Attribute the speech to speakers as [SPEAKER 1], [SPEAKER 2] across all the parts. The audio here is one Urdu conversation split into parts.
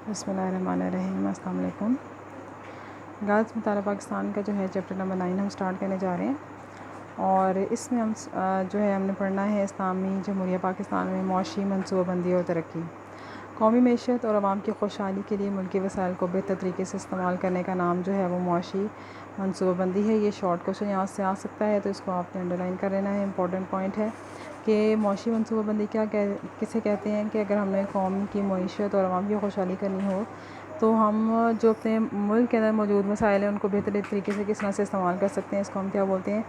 [SPEAKER 1] بسم اللہ الرحمن الرحیم، السلام علیکم۔ غالب مطالعہ پاکستان کا جو ہے چیپٹر نمبر 9 ہم سٹارٹ کرنے جا رہے ہیں، اور اس میں ہم نے پڑھنا ہے اسلامی جمہوریہ پاکستان میں معاشی منصوبہ بندی اور ترقی۔ قومی معیشت اور عوام کی خوشحالی کے لیے ملکی وسائل کو بہتر طریقے سے استعمال کرنے کا نام جو ہے وہ معاشی منصوبہ بندی ہے۔ یہ شارٹ کوشچن یہاں سے آ سکتا ہے، تو اس کو آپ نے انڈر لائن کر لینا ہے۔ امپورٹنٹ پوائنٹ ہے کہ معاشی منصوبہ بندی کسے کہتے ہیں کہ اگر ہم نے قوم کی معیشت اور عوام کی خوشحالی کرنی ہو تو ہم جو اپنے ملک کے اندر موجود مسائل ہیں ان کو بہتر طریقے سے کس طرح سے استعمال کر سکتے ہیں، اس کو ہم کیا بولتے ہیں؟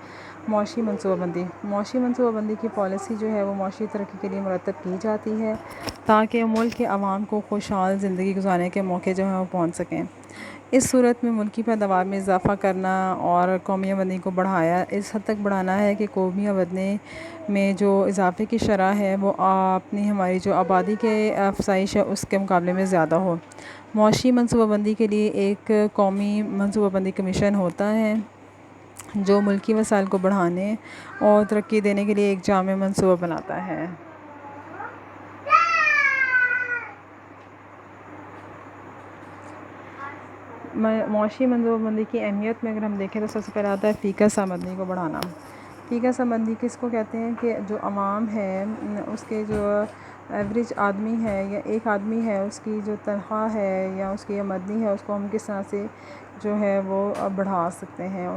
[SPEAKER 1] معاشی منصوبہ بندی۔ معاشی منصوبہ بندی کی پالیسی جو ہے وہ معاشی ترقی کے لیے مرتب کی جاتی ہے تاکہ ملک کے عوام کو خوشحال زندگی گزارنے کے موقع جو ہیں وہ پہنچ سکیں۔ اس صورت میں ملکی پیداوار میں اضافہ کرنا اور قومی آمدنی کو اس حد تک بڑھانا ہے کہ قومی آمدنی میں جو اضافے کی شرح ہے وہ ہماری جو آبادی کے افزائش ہے اس کے مقابلے میں زیادہ ہو۔ معاشی منصوبہ بندی کے لیے ایک قومی منصوبہ بندی کمیشن ہوتا ہے جو ملکی وسائل کو بڑھانے اور ترقی دینے کے لیے ایک جامع منصوبہ بناتا ہے۔ معاشی منصوبہ بندی کی اہمیت میں اگر ہم دیکھیں تو سب سے پہلے آتا ہے فی کس آمدنی کو بڑھانا۔ فی کس آمدنی کس کو کہتے ہیں کہ جو عوام ہے اس کے جو ایوریج آدمی ہے یا ایک آدمی ہے اس کی جو تنخواہ ہے یا اس کی آمدنی ہے اس کو ہم کس طرح سے جو ہے وہ بڑھا سکتے ہیں۔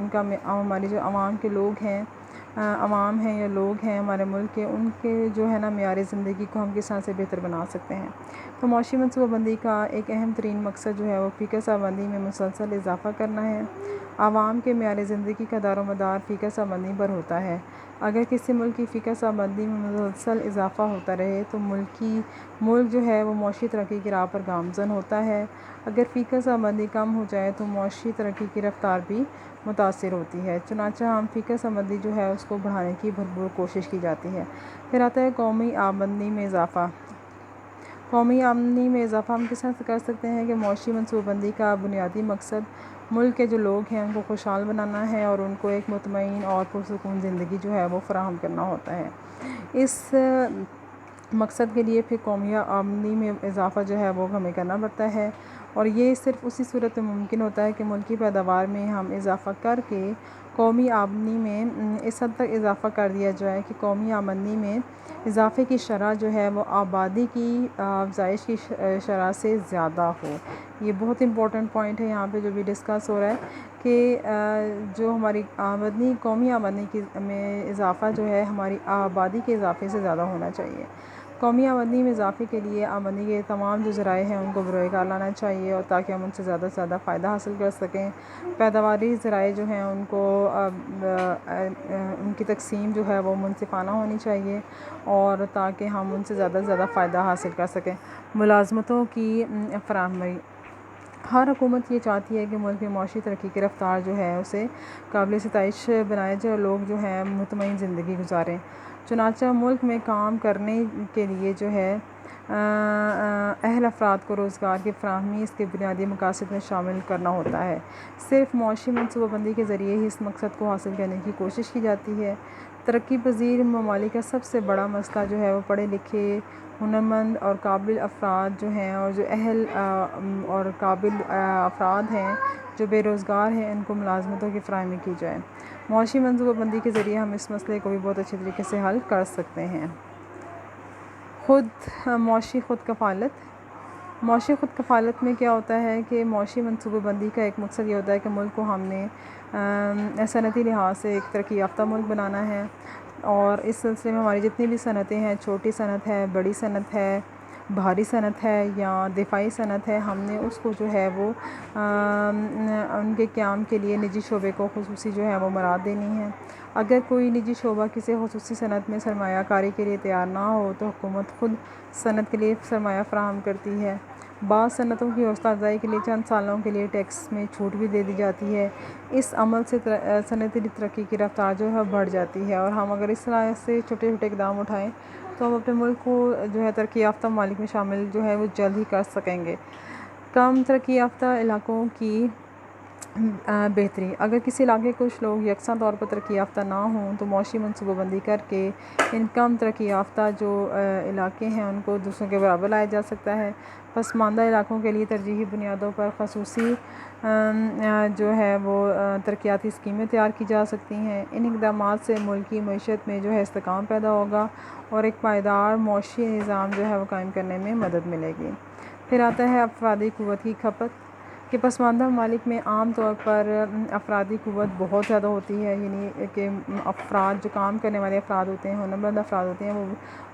[SPEAKER 1] ہماری جو عوام کے لوگ ہیں، عوام ہیں یا لوگ ہیں ہمارے ملک کے، ان کے جو ہے نا معیار زندگی کو ہم کس طرح سے بہتر بنا سکتے ہیں۔ تو معاشی منصوبہ بندی کا ایک اہم ترین مقصد جو ہے وہ فی کس آمدنی میں مسلسل اضافہ کرنا ہے۔ عوام کے معیار زندگی کا دار و مدار فی کس آمدنی پر ہوتا ہے۔ اگر کسی ملک کی فی کس آمدنی میں مسلسل اضافہ ہوتا رہے تو ملک جو ہے وہ معاشی ترقی کی راہ پر گامزن ہوتا ہے۔ اگر فی کس آمدنی کم ہو جائے تو معاشی ترقی کی رفتار بھی متاثر ہوتی ہے، چنانچہ ہم فی کس آمدنی جو ہے اس کو بڑھانے کی بھرپور کوشش کی جاتی ہے۔ پھر آتا ہے قومی آمدنی میں اضافہ۔ قومی آمدنی میں اضافہ ہم کس طرح سے کر سکتے ہیں کہ معاشی منصوبہ بندی کا بنیادی مقصد ملک کے جو لوگ ہیں ان کو خوشحال بنانا ہے اور ان کو ایک مطمئن اور پرسکون زندگی جو ہے وہ فراہم کرنا ہوتا ہے۔ اس مقصد کے لیے پھر قومی آمدنی میں اضافہ جو ہے وہ ہمیں کرنا پڑتا ہے، اور یہ صرف اسی صورت میں ممکن ہوتا ہے کہ ملکی پیداوار میں ہم اضافہ کر کے قومی آمدنی میں اس حد تک اضافہ کر دیا جائے کہ قومی آمدنی میں اضافے کی شرح جو ہے وہ آبادی کی افزائش کی شرح سے زیادہ ہو۔ یہ بہت امپورٹنٹ پوائنٹ ہے یہاں پہ جو بھی ڈسکس ہو رہا ہے کہ جو ہماری قومی آمدنی میں اضافہ جو ہے ہماری آبادی کے اضافے سے زیادہ ہونا چاہیے۔ قومی آمدنی میں اضافے کے لیے آمدنی کے تمام جو ذرائع ہیں ان کو بروئے کار لانا چاہیے، اور تاکہ ہم ان سے زیادہ سے زیادہ فائدہ حاصل کر سکیں۔ پیداواری ذرائع جو ہیں ان کو ان کی تقسیم جو ہے وہ منصفانہ ہونی چاہیے، اور تاکہ ہم ان سے زیادہ سے زیادہ فائدہ حاصل کر سکیں۔ ملازمتوں کی فراہمی۔ ہر حکومت یہ چاہتی ہے کہ ملک میں معاشی ترقی کی رفتار جو ہے اسے قابل ستائش بنائے جائے اور لوگ جو ہیں مطمئن زندگی گزاریں۔ چنانچہ ملک میں کام کرنے کے لیے جو ہے اہل افراد کو روزگار کی فراہمی اس کے بنیادی مقاصد میں شامل کرنا ہوتا ہے۔ صرف معاشی منصوبہ بندی کے ذریعے ہی اس مقصد کو حاصل کرنے کی کوشش کی جاتی ہے۔ ترقی پذیر ممالک کا سب سے بڑا مسئلہ جو ہے وہ پڑھے لکھے، ہنرمند اور قابل افراد جو ہیں، اور جو اہل اور قابل افراد ہیں جو بے روزگار ہیں، ان کو ملازمتوں کی فراہمی کی جائے۔ معاشی منصوبہ بندی کے ذریعے ہم اس مسئلے کو بھی بہت اچھے طریقے سے حل کر سکتے ہیں۔ معاشی خود کفالت۔ معاشی خود کفالت میں کیا ہوتا ہے کہ معاشی منصوبہ بندی کا ایک مقصد یہ ہوتا ہے کہ ملک کو ہم نے صنعتی لحاظ سے ایک ترقی یافتہ ملک بنانا ہے، اور اس سلسلے میں ہماری جتنی بھی صنعتیں ہیں، چھوٹی صنعت ہے، بڑی صنعت ہے، بھاری صنعت ہے یا دفاعی صنعت ہے، ہم نے اس کو جو ہے وہ ان کے قیام کے لیے نجی شعبے کو خصوصی جو ہے وہ مراعات دینی ہے۔ اگر کوئی نجی شعبہ کسی خصوصی صنعت میں سرمایہ کاری کے لیے تیار نہ ہو تو حکومت خود صنعت کے لیے سرمایہ فراہم کرتی ہے۔ بعض صنعتوں کی حوصلہ افزائی کے لیے چند سالوں کے لیے ٹیکس میں چھوٹ بھی دے دی جاتی ہے۔ اس عمل سے صنعتی ترقی کی رفتار جو ہے بڑھ جاتی ہے، اور ہم اگر اس طرح سے چھوٹے چھوٹے اقدام اٹھائیں تو ہم اپنے ملک کو جو ہے ترقی یافتہ ممالک میں شامل جو ہے وہ جلد ہی کر سکیں گے۔ کم ترقی یافتہ علاقوں کی بہتری، اگر کسی علاقے کچھ لوگ یکساں طور پر ترقی یافتہ نہ ہوں تو معاشی منصوبہ بندی کر کے ان کم ترقی یافتہ جو علاقے ہیں ان کو دوسروں کے برابر لایا جا سکتا ہے۔ پسماندہ علاقوں کے لیے ترجیحی بنیادوں پر خصوصی جو ہے وہ ترقیاتی اسکیمیں تیار کی جا سکتی ہیں۔ ان اقدامات سے ملکی معیشت میں جو ہے استحکام پیدا ہوگا اور ایک پائیدار معاشی نظام جو ہے وہ قائم کرنے میں مدد ملے گی۔ پھر آتا ہے افرادی قوت کی کھپت، کہ پسماندہ ممالک میں عام طور پر افرادی قوت بہت زیادہ ہوتی ہے، یعنی کہ افراد جو کام کرنے والے افراد ہوتے ہیں، ہنرمند افراد ہوتے ہیں، وہ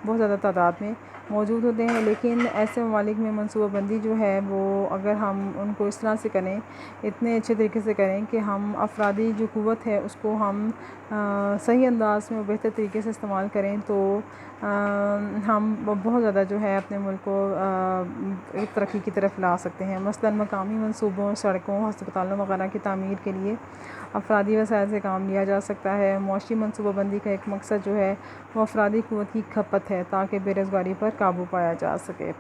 [SPEAKER 1] بہت زیادہ تعداد میں موجود ہوتے ہیں۔ لیکن ایسے ممالک میں منصوبہ بندی جو ہے وہ اگر ہم ان کو اس طرح سے کریں، اتنے اچھے طریقے سے کریں کہ ہم افرادی جو قوت ہے اس کو ہم صحیح انداز میں بہتر طریقے سے استعمال کریں تو ہم بہت زیادہ جو ہے اپنے ملک کو ایک ترقی کی طرف لا سکتے ہیں۔ مثلاً مقامی منصوبوں، سڑکوں، ہسپتالوں وغیرہ کی تعمیر کے لیے افرادی وسائل سے کام لیا جا سکتا ہے۔ معاشی منصوبہ بندی کا ایک مقصد جو ہے وہ افرادی قوت کی کھپت ہے تاکہ بے روزگاری پر قابو پایا جا سکے۔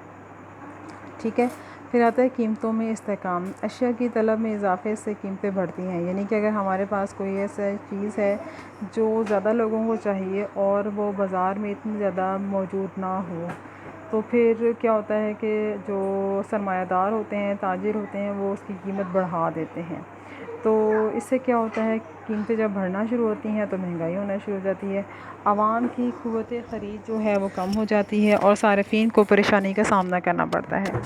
[SPEAKER 1] ٹھیک ہے، پھر آتا ہے قیمتوں میں استحکام، اشیاء کی طلب میں اضافے سے قیمتیں بڑھتی ہیں، یعنی کہ اگر ہمارے پاس کوئی ایسا چیز ہے جو زیادہ لوگوں کو چاہیے اور وہ بازار میں اتنی زیادہ موجود نہ ہو تو پھر کیا ہوتا ہے کہ جو سرمایہ دار ہوتے ہیں، تاجر ہوتے ہیں، وہ اس کی قیمت بڑھا دیتے ہیں۔ تو اس سے کیا ہوتا ہے، قیمتیں جب بڑھنا شروع ہوتی ہیں تو مہنگائی ہونا شروع ہو جاتی ہے، عوام کی قوت خرید جو ہے وہ کم ہو جاتی ہے اور صارفین کو پریشانی کا سامنا کرنا پڑتا ہے۔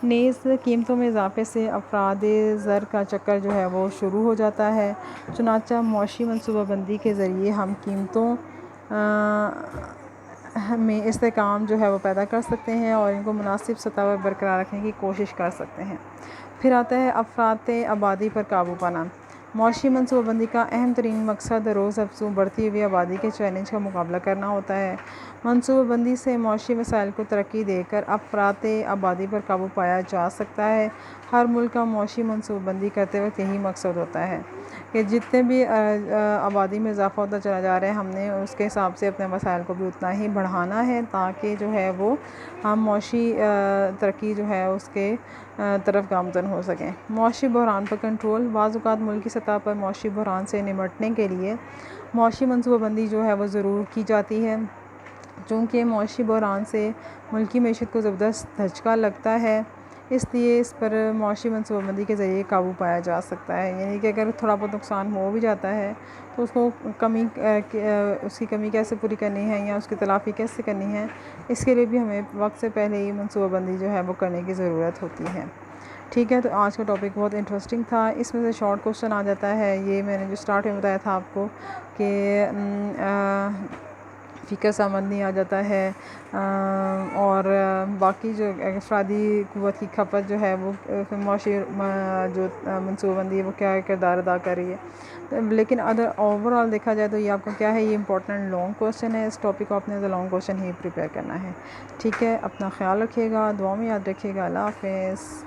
[SPEAKER 1] نیز قیمتوں میں اضافے سے افراد زر کا چکر جو ہے وہ شروع ہو جاتا ہے۔ چنانچہ معاشی منصوبہ بندی کے ذریعے ہم قیمتوں میں استحکام جو ہے وہ پیدا کر سکتے ہیں اور ان کو مناسب سطح پر برقرار رکھنے کی کوشش کر سکتے ہیں۔ پھر آتا ہے افراط آبادی پر قابو پانا، معاشی منصوبہ بندی کا اہم ترین مقصد روز افزوں بڑھتی ہوئی آبادی کے چیلنج کا مقابلہ کرنا ہوتا ہے۔ منصوبہ بندی سے معاشی وسائل کو ترقی دے کر افراط آبادی پر قابو پایا جا سکتا ہے۔ ہر ملک کا معاشی منصوبہ بندی کرتے وقت یہی مقصد ہوتا ہے کہ جتنے بھی آبادی میں اضافہ ہوتا چلا جا رہا ہے، ہم نے اس کے حساب سے اپنے وسائل کو بھی اتنا ہی بڑھانا ہے تاکہ جو ہے وہ ہم معاشی ترقی جو ہے اس کے طرف گامزن ہو سکیں۔ معاشی بحران پر کنٹرول، بعض اوقات ملکی سطح پر معاشی بحران سے نمٹنے کے لیے معاشی منصوبہ بندی جو ہے وہ ضرور کی جاتی ہے، چونکہ معاشی بحران سے ملکی معیشت کو زبردست دھچکا لگتا ہے، اس لیے اس پر معاشی منصوبہ بندی کے ذریعے قابو پایا جا سکتا ہے۔ یعنی کہ اگر تھوڑا بہت نقصان ہو بھی جاتا ہے تو اس کو اس کی کمی کیسے پوری کرنی ہے یا اس کی تلافی کیسے کرنی ہے، اس کے لیے بھی ہمیں وقت سے پہلے ہی منصوبہ بندی جو ہے وہ کرنے کی ضرورت ہوتی ہے۔ ٹھیک ہے، تو آج کا ٹاپک بہت انٹرسٹنگ تھا، اس میں سے شارٹ کوسچن آ جاتا ہے، یہ میں نے جو سٹارٹ میں بتایا تھا آپ کو کہ فی آمدنی آ جاتا ہے اور باقی جو افرادی قوت کی کھپت جو ہے وہ معاشی جو منصوبہ بندی ہے وہ کیا کردار ادا کر رہی ہے۔ لیکن اگر اوور آل دیکھا جائے تو یہ آپ کو کیا ہے، یہ امپورٹنٹ لانگ کوسچن ہے، اس ٹاپک کو آپ نے لانگ کوسچن ہی پریپیئر کرنا ہے۔ ٹھیک ہے، اپنا خیال رکھیے گا، دعا میں یاد رکھیے گا، اللہ حافظ۔